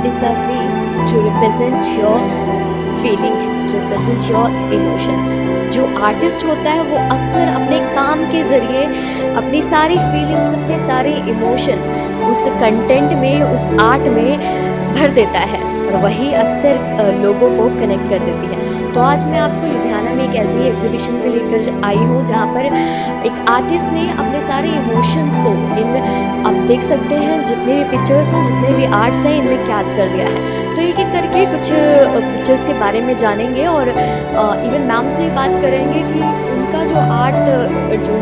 is a way to represent your feeling, to represent your emotion. जो artist होता है वो अक्सर अपने काम के ज़रिए अपनी सारी फीलिंग्स, अपने सारे इमोशन उस कंटेंट में, उस आर्ट में भर देता है और वही अक्सर लोगों को कनेक्ट कर देती है। तो आज मैं आपको लुधियाना में एक ऐसे ही एग्जीबिशन पे लेकर आई हूँ जहाँ पर एक आर्टिस्ट ने अपने सारे इमोशंस को आप देख सकते हैं, जितने भी पिक्चर्स हैं, जितने भी आर्ट्स हैं, इनमें कैद कर दिया है। तो एक एक करके कुछ पिक्चर्स के बारे में जानेंगे और इवन मैम से बात करेंगे कि उनका जो आर्ट जो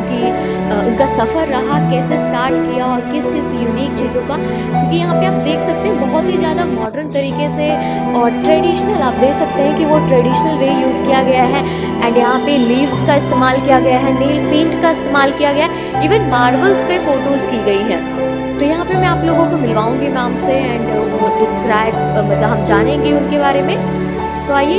उनका सफ़र रहा, कैसे स्टार्ट किया और किस किस यूनिक चीज़ों का, क्योंकि यहाँ पे आप देख सकते हैं बहुत ही ज़्यादा मॉडर्न तरीके से और ट्रेडिशनल आप देख सकते हैं कि वो ट्रेडिशनल वे यूज़ किया गया है। एंड यहाँ पे लीव्स का इस्तेमाल किया गया है, नेल पेंट का इस्तेमाल किया गया है, इवन मार्बल्स पे फ़ोटोज़ की गई हैं। तो यहाँ पे मैं आप लोगों को मिलवाऊँगी मैम से एंड डिस्क्राइब मतलब हम जानेंगे उनके बारे में। तो आइए।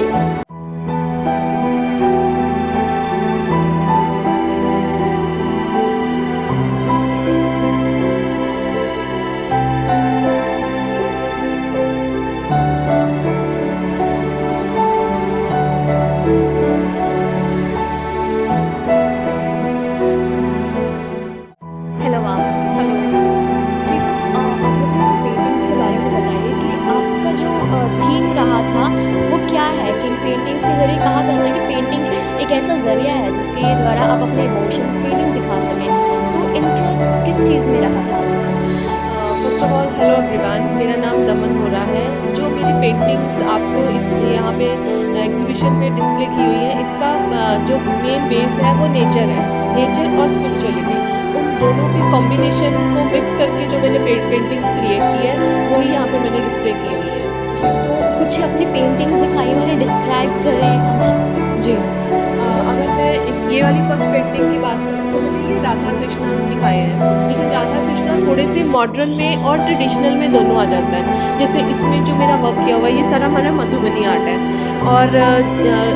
Hello ma'am. हेलो। जी, तो आप मुझे पेंटिंग्स के बारे में बताइए कि आपका जो थीम रहा था वो क्या है? कि इन पेंटिंग्स के ज़रिए कहा जाता है कि पेंटिंग एक ऐसा ज़रिया है जिसके द्वारा आप अपने इमोशन, फीलिंग दिखा सकें। तो इंटरेस्ट किस चीज़ में रहा था आपका? First of all hello everyone, मेरा नाम दमन हो रहा है। जो मेरी पेंटिंग्स आपको यहाँ पे एग्जीबिशन में डिस्प्ले की हुई है, इसका जो मेन बेस है वो नेचर है। नेचर और स्पिरिचुअलिटी, उन दोनों के कॉम्बिनेशन को मिक्स करके जो मैंने पेंटिंग्स क्रिएट की है वही यहाँ पे मैंने डिस्प्ले की हुई है। जी, तो कुछ अपनी पेंटिंग्स दिखाइए, उन्हें डिस्क्राइब करें हमसे। जी, अगर मैं ये वाली फर्स्ट पेंटिंग की बात करूँ तो मैंने ये राधा कृष्णा दिखाए हैं, लेकिन राधा कृष्णा थोड़े से मॉडर्न में और ट्रेडिशनल में दोनों आ जाता है। जैसे इसमें जो मेरा वर्क किया हुआ है ये सारा हमारा मधुबनी आर्ट है और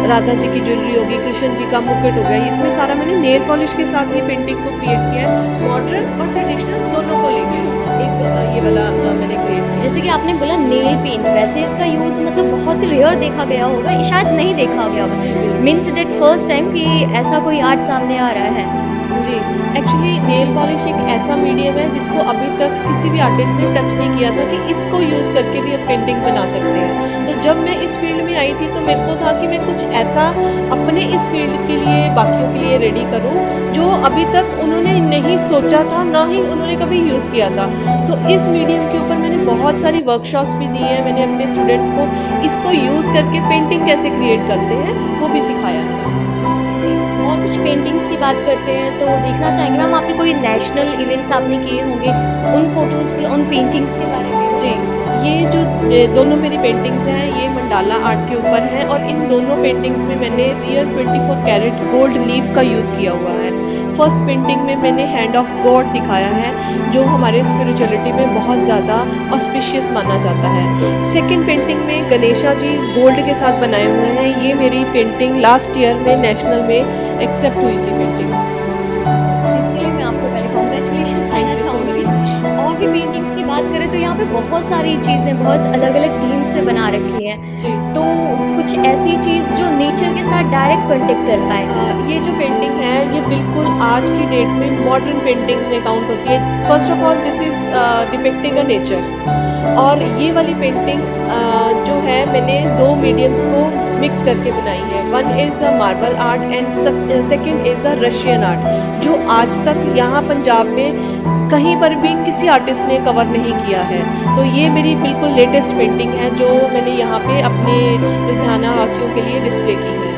राधा जी की ज्वेलरी होगी, कृष्ण जी का मुकुट हो गया, इसमें सारा मैंने नेल पॉलिश के साथ ये पेंटिंग को क्रिएट किया है। मॉडर्न और ट्रेडिशनल दोनों को लेके एक ये वाला मैंने क्रिएट किया। जैसे कि आपने बोला नेल पेंट, वैसे इसका यूज़ मतलब बहुत रेयर देखा गया होगा, ये शायद नहीं देखा गया होगा। मीन्स डेट फर्स्ट टाइम कि ऐसा कोई आर्ट सामने आ रहा है। जी, एक्चुअली नेल पॉलिश एक ऐसा मीडियम है जिसको अभी तक किसी भी आर्टिस्ट ने टच नहीं किया था कि इसको यूज़ करके भी आप पेंटिंग बना सकते हैं। तो जब मैं इस फील्ड में आई थी तो मेरे को था कि मैं कुछ ऐसा अपने इस फील्ड के लिए, बाकियों के लिए रेडी करूं जो अभी तक उन्होंने नहीं सोचा था, ना ही उन्होंने कभी यूज़ किया था। तो इस मीडियम के ऊपर मैंने बहुत सारी वर्कशॉप्स भी दी हैं। मैंने अपने स्टूडेंट्स को इसको यूज़ करके पेंटिंग कैसे क्रिएट करते हैं वो भी सिखाया है। जी, और कुछ पेंटिंग्स की बात करते हैं तो देखना चाहेंगे मैम, आपने कोई नेशनल इवेंट्स आपने किए होंगे, उन फ़ोटोज़ के, उन पेंटिंग्स के बारे में जी, बताइए। ये जो दोनों मेरी पेंटिंग्स हैं ये मंडाला आर्ट के ऊपर हैं और इन दोनों पेंटिंग्स में मैंने रियल 24 कैरेट गोल्ड लीफ का यूज़ किया हुआ है। फर्स्ट पेंटिंग में मैंने हैंड ऑफ गॉड दिखाया है जो हमारे स्पिरिचुअलिटी में बहुत ज़्यादा ऑस्पिशियस माना जाता है। सेकंड पेंटिंग में गणेशा जी गोल्ड के साथ बनाए हुए हैं। ये मेरी पेंटिंग लास्ट ईयर में नेशनल में एक्सेप्ट हुई थी पेंटिंग। इस चीज़ के लिए मैं आपको पहले कांग्रेचुलेशंस कहना चाहूँगी। और भी पेंटिंग्स की बात करें तो यहाँ पे बहुत सारी चीज़ें बहुत अलग-अलग थीम्स पे बना रखी हैं। जी। तो कुछ ऐसी चीज़ जो नेचर के साथ डायरेक्ट कॉन्टेक्ट कर पाए। ये जो पेंटिंग है ये बिल्कुल आज की डेट में मॉडर्न पेंटिंग में काउंट होती है। First of all this is depicting a nature और ये वाली पेंटिंग जो है मैंने दो मीडियम्स को मिक्स करके बनाई है। One is a marble art and second is a Russian art जो आज तक यहाँ पंजाब में कहीं पर भी किसी आर्टिस्ट ने कवर नहीं किया है। तो ये मेरी बिल्कुल लेटेस्ट पेंटिंग है जो मैंने यहाँ पे अपने लुधियाना वासियों के लिए डिस्प्ले की है।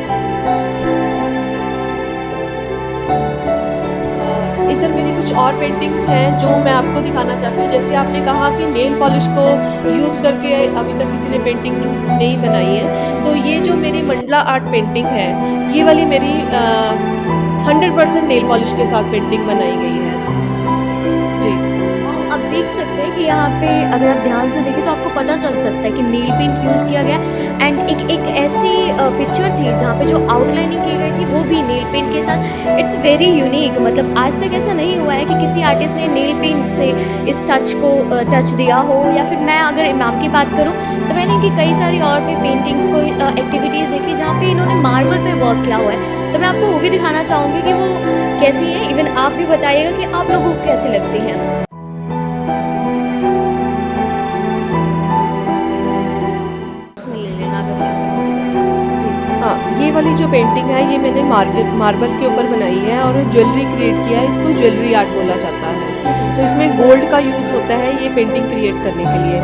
इधर मेरी कुछ और पेंटिंग्स हैं जो मैं आपको दिखाना चाहती हूँ। जैसे आपने कहा कि नेल पॉलिश को यूज़ करके अभी तक किसी ने पेंटिंग नहीं बनाई है, तो ये जो मेरी मंडला आर्ट पेंटिंग है ये वाली मेरी 100% नेल पॉलिश के साथ पेंटिंग बनाई गई है। जी। अब देख देख सकते हैं कि यहाँ पे अगर आप ध्यान से देखें तो आपको पता चल सकता है कि नील पेंट यूज़ किया गया एंड एक ऐसी पिक्चर थी जहाँ पे जो आउटलाइनिंग की गई थी वो भी नील पेंट के साथ। इट्स वेरी यूनिक, मतलब आज तक ऐसा नहीं हुआ है कि किसी आर्टिस्ट ने नील पेंट से इस टच को टच दिया हो। या फिर मैं अगर इमाम की बात करूँ तो मैंने इनकी कई सारी और भी पेंटिंग्स को एक्टिविटीज़ देखी जहाँ पे इन्होंने मार्बल पे वर्क किया हुआ है। तो मैं आपको वो भी दिखाना चाहूँगी कि वो कैसी है। इवन आप भी बताइएगा कि आप लोगों को कैसी लगती हैं। इसमें ले लेना अगर ले सको। जी। हाँ, ये वाली जो पेंटिंग है ये मैंने मार्बल के ऊपर बनाई है और ज्वेलरी क्रिएट किया है। इसको ज्वेलरी आर्ट बोला जाता है। तो इसमें गोल्ड का यूज़ होता है ये पेंटिंग क्रिएट करने के लिए।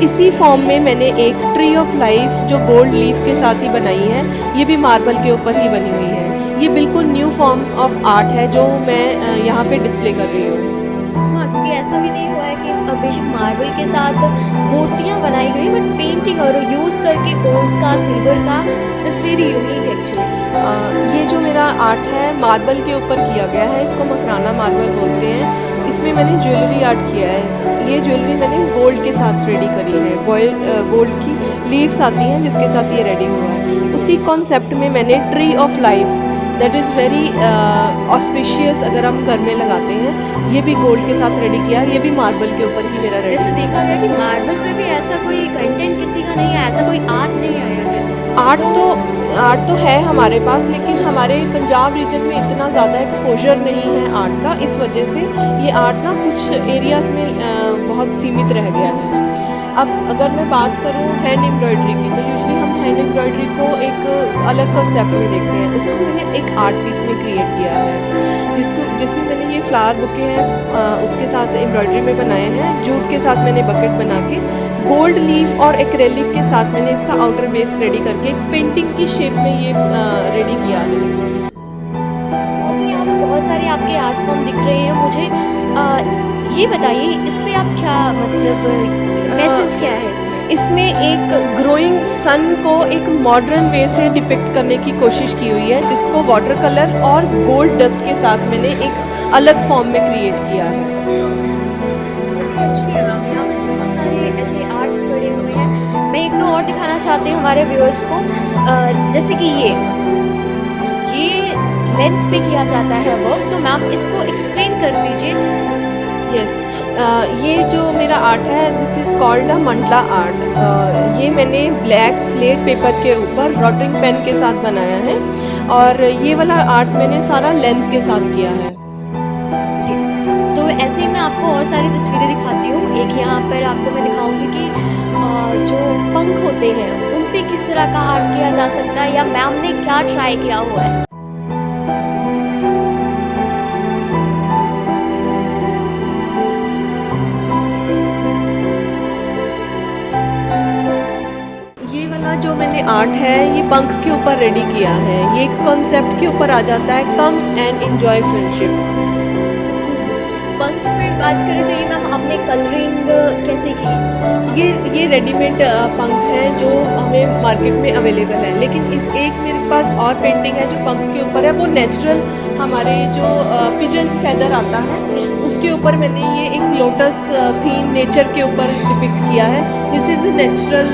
इसी फॉर्म में मैंने एक ट्री ऑफ लाइफ जो गोल्ड लीफ के साथ ही बनाई है, ये भी मार्बल के ऊपर ही बनी हुई है। ये बिल्कुल न्यू फॉर्म ऑफ आर्ट है जो मैं यहाँ पे डिस्प्ले कर रही हूँ। हाँ, क्योंकि ऐसा भी नहीं हुआ है कि बेशक मार्बल के साथ मूर्तियाँ बनाई गई बट पेंटिंग और यूज़ करके गोल्ड्स का, सिल्वर का, इट्स वेरी यूनिक एक्चुअली। ये जो मेरा आर्ट है मार्बल के ऊपर किया गया है, इसको मकराना मार्बल बोलते हैं। इसमें मैंने ज्वेलरी आर्ट किया है। ये ज्वेलरी मैंने गोल्ड के साथ रेडी करी है। गोल्ड की लीव्स आती हैं जिसके साथ ये रेडी हुआ है। उसी कॉन्सेप्ट में मैंने tree of life that is very auspicious अगर हम घर में लगाते हैं, ये भी गोल्ड के साथ रेडी किया है। ये भी मार्बल के ऊपर ही मेरा रेडी जैसे देखा गया कि मार्बल पे भी ऐसा कोई कंटेंट किसी का नहीं है, ऐसा कोई आर्ट नहीं आया है। आर्ट तो है हमारे पास, लेकिन हमारे पंजाब रीजन में इतना ज़्यादा एक्सपोजर नहीं है आर्ट का। इस वजह से ये आर्ट ना कुछ एरियाज़ में बहुत सीमित रह गया है। अब अगर मैं बात करूँ हैंड एम्ब्रॉयडरी की, तो यूजुअली हम हैंड एम्ब्रॉयडरी को एक अलग कंसेप्ट में देखते हैं। उसको मैंने एक आर्ट पीस में क्रिएट किया है जिसमें मैंने ये फ्लावर बुके हैं उसके साथ एम्ब्रॉयडरी में बनाए हैं। जूट के साथ मैंने बकेट बना के गोल्ड लीफ और एक्रेलिक के साथ मैंने इसका आउटर बेस रेडी करके पेंटिंग की शेप में ये रेडी किया है। और भी यहाँ पे बहुत सारे आपके आर्ट फॉर्म दिख रहे हैं मुझे। ये बताइए इस पे आप क्या मतलब मैसेज क्या है इसमें? इसमें एक ग्रोइंग सन को एक मॉडर्न वे से डिपिक्ट करने की कोशिश की हुई है, जिसको वाटर कलर और गोल्ड डस्ट के साथ मैंने एक अलग फॉर्म में क्रिएट किया है। काफ़ी अच्छी है मैम, यहाँ पे बहुत सारे ऐसे आर्ट्स पड़े हुए हैं। मैं एक दो और दिखाना चाहती हूँ हमारे व्यूअर्स को। जैसे कि ये लेंस पे किया जाता है वर्क, तो मैम इसको एक्सप्लेन कर दीजिए। यस, ये जो मेरा आर्ट है this is called a Mandla art. ये मैंने ब्लैक स्लेट पेपर के ऊपर रॉटरिंग पेन के साथ बनाया है और ये वाला आर्ट मैंने सारा लेंस के साथ किया है। जी, तो ऐसे ही मैं आपको और सारी तस्वीरें दिखाती हूँ। एक यहाँ पर आपको मैं दिखाऊंगी कि जो पंख होते हैं उन पे किस तरह का आर्ट किया जा सकता है या मैम ने क्या ट्राई किया हुआ है। ये वाला जो मैंने आर्ट है ये पंख के ऊपर रेडी किया है। ये एक कॉन्सेप्ट के ऊपर आ जाता है, कम एंड एंजॉय फ्रेंडशिप। पंख पे बात करें तो ये मैम आपने कलरिंग कैसे की? ये रेडीमेड पंख है जो हमें मार्केट में अवेलेबल है, लेकिन इस एक मेरे पास और पेंटिंग है जो पंख के ऊपर है। वो नेचुरल हमारे जो पिजन फेदर आता है उसके ऊपर मैंने ये एक लोटस थीम नेचर के ऊपर डिपिक्ट किया है। This is a natural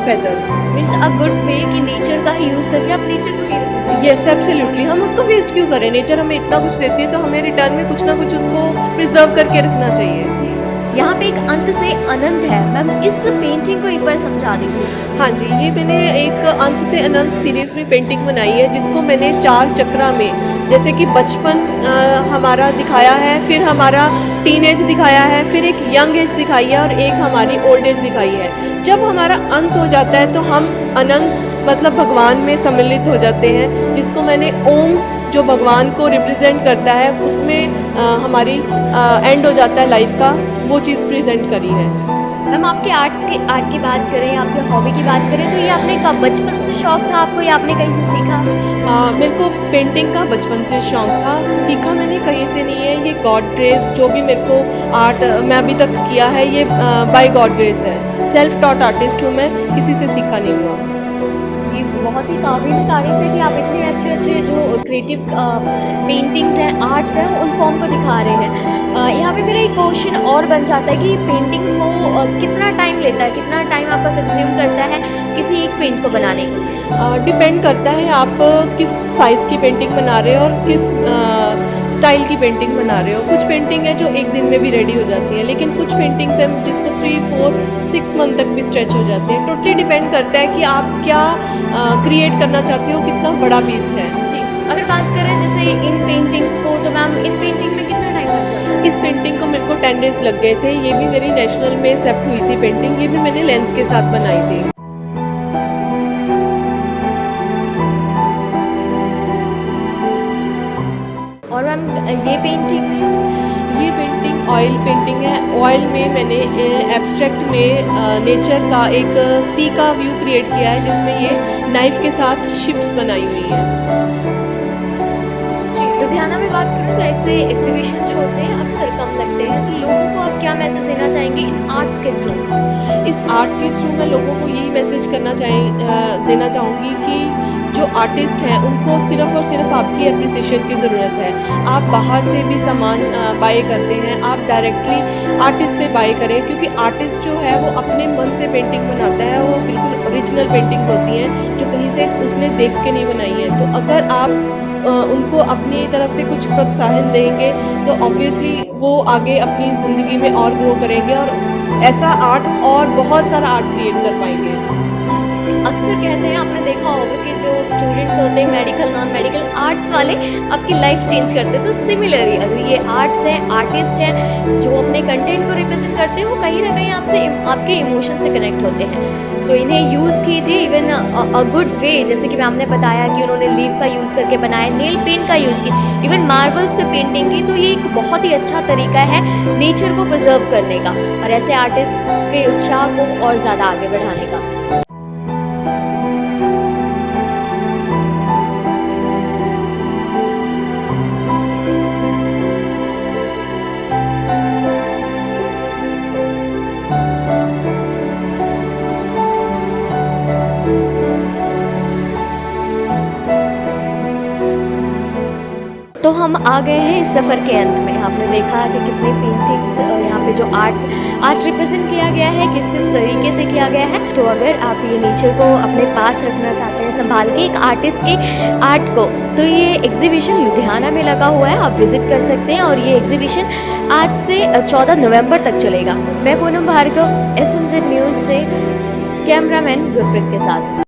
feather. Means a good way कि नेचर का ही यूज़ करके आप नेचर को ही represent यस एब्सोल्युटली, हम उसको वेस्ट क्यों करें? नेचर हमें इतना कुछ देती है तो हमें रिटर्न में कुछ ना कुछ उसको प्रिजर्व करके रखना चाहिए। जी। यहाँ पे एक अंत से अनंत है मैम, इस पेंटिंग को एक बार समझा दीजिए। हाँ जी, ये मैंने एक अंत से अनंत सीरीज़ में पेंटिंग बनाई है जिसको मैंने 4 चक्रा में, जैसे कि बचपन हमारा दिखाया है, फिर हमारा टीनेज दिखाया है, फिर एक यंग एज दिखाई है और एक हमारी ओल्ड एज दिखाई है। जब हमारा अंत हो जाता है तो हम अनंत मतलब भगवान में सम्मिलित हो जाते हैं, जिसको मैंने ओम जो भगवान को रिप्रेजेंट करता है उसमें हमारी एंड हो जाता है लाइफ का, वो चीज़ प्रेजेंट करी है। मैम आपके आर्ट की बात करें, आपके हॉबी की बात करें तो ये आपने कब बचपन से शौक था आपको या आपने कहीं से सीखा? मेरे को पेंटिंग का बचपन से शौक था, सीखा मैंने कहीं से नहीं है। ये गॉड ग्रेस जो भी मेरे को आर्ट मैं अभी तक किया है ये बाय गॉड ग्रेस है। सेल्फ टॉट आर्टिस्ट हूँ मैं, किसी से सीखा नहीं हुआ। ये बहुत ही काबिल तारीफ़ है कि आप इतने अच्छे-अच्छे जो क्रिएटिव पेंटिंग्स हैं, आर्ट्स हैं, उन फॉर्म को दिखा रहे हैं। यहाँ पे मेरा एक क्वेश्चन और बन जाता है कि पेंटिंग्स को कितना टाइम लेता है, कितना टाइम आपका कंज़्यूम करता है किसी एक पेंट को बनाने के लिए? डिपेंड करता है आप किस साइज़ की पेंटिंग बना रहे हो और किस स्टाइल की पेंटिंग बना रहे हो। कुछ पेंटिंग है जो एक दिन में भी रेडी हो जाती है, लेकिन कुछ पेंटिंग्स हैं जिसको 3, 4, 6 मंथ तक भी स्ट्रेच हो जाते हैं। टोटली डिपेंड करता है कि आप क्या क्रिएट करना चाहते हो, कितना बड़ा पीस है। जी, अगर बात करें जैसे इन पेंटिंग्स को, तो मैम इन पेंटिंग में कितना टाइम लग जाता है? इस पेंटिंग को मेरे को 10 डेज़ लग गए थे। ये भी मेरी नेशनल में एक्सेप्ट हुई थी पेंटिंग। ये भी मैंने लेंस के साथ बनाई थी। और मैम ये पेंटिंग में ये पेंटिंग ऑयल पेंटिंग है। ऑयल में मैंने एब्स्ट्रैक्ट में नेचर का एक सी का व्यू क्रिएट किया है, जिसमें ये नाइफ के साथ शिप्स बनाई हुई हैं। जी, लुधियाना में बात करूँ तो ऐसे एग्जीबिशन जो होते हैं अक्सर कम लगते हैं, तो लोगों को आप क्या मैसेज देना चाहेंगे इन आर्ट्स के थ्रू? इस आर्ट के थ्रू मैं लोगों को यही मैसेज देना चाहूँगी कि जो आर्टिस्ट हैं उनको सिर्फ़ और सिर्फ आपकी एप्रिसिएशन की ज़रूरत है। आप बाहर से भी सामान बाय करते हैं, आप डायरेक्टली आर्टिस्ट से बाय करें, क्योंकि आर्टिस्ट जो है वो अपने मन से पेंटिंग बनाता है। वो बिल्कुल ओरिजिनल पेंटिंग्स होती हैं जो कहीं से उसने देख के नहीं बनाई है। तो अगर आप उनको अपनी तरफ से कुछ प्रोत्साहन देंगे तो ऑब्वियसली वो आगे अपनी ज़िंदगी में और ग्रो करेंगे और ऐसा आर्ट और बहुत सारा आर्ट क्रिएट कर पाएंगे। अक्सर कहते हैं, आपने देखा होगा कि जो स्टूडेंट्स होते हैं मेडिकल नॉन मेडिकल आर्ट्स वाले आपकी लाइफ चेंज करते हैं, तो सिमिलरली अगर ये आर्ट्स हैं, आर्टिस्ट हैं जो अपने कंटेंट को रिप्रेजेंट करते हैं, वो कहीं ना कहीं आपसे आपके इमोशन से कनेक्ट होते हैं, तो इन्हें यूज़ कीजिए इवन अ गुड वे। जैसे कि मैम ने बताया कि उन्होंने लीफ का यूज़ करके बनाया, नेल पेंट का यूज़ किया, इवन मार्बल्स पे पेंटिंग की, तो ये एक बहुत ही अच्छा तरीका है नेचर को प्रिजर्व करने का और ऐसे आर्टिस्ट के उत्साह को और ज़्यादा आगे बढ़ाने का। तो हम आ गए हैं इस सफ़र के अंत में। आपने देखा कि कितनी पेंटिंग्स यहाँ पे जो आर्ट रिप्रेजेंट किया गया है, किस किस तरीके से किया गया है। तो अगर आप ये नेचर को अपने पास रखना चाहते हैं संभाल के एक आर्टिस्ट की आर्ट को, तो ये एग्जीबिशन लुधियाना में लगा हुआ है, आप विज़िट कर सकते हैं। और ये एग्जीबिशन आज से 14 नवंबर तक चलेगा। मैं पूनम भार्गव, SMZ न्यूज़ से कैमरामैन गुरप्रीत के साथ।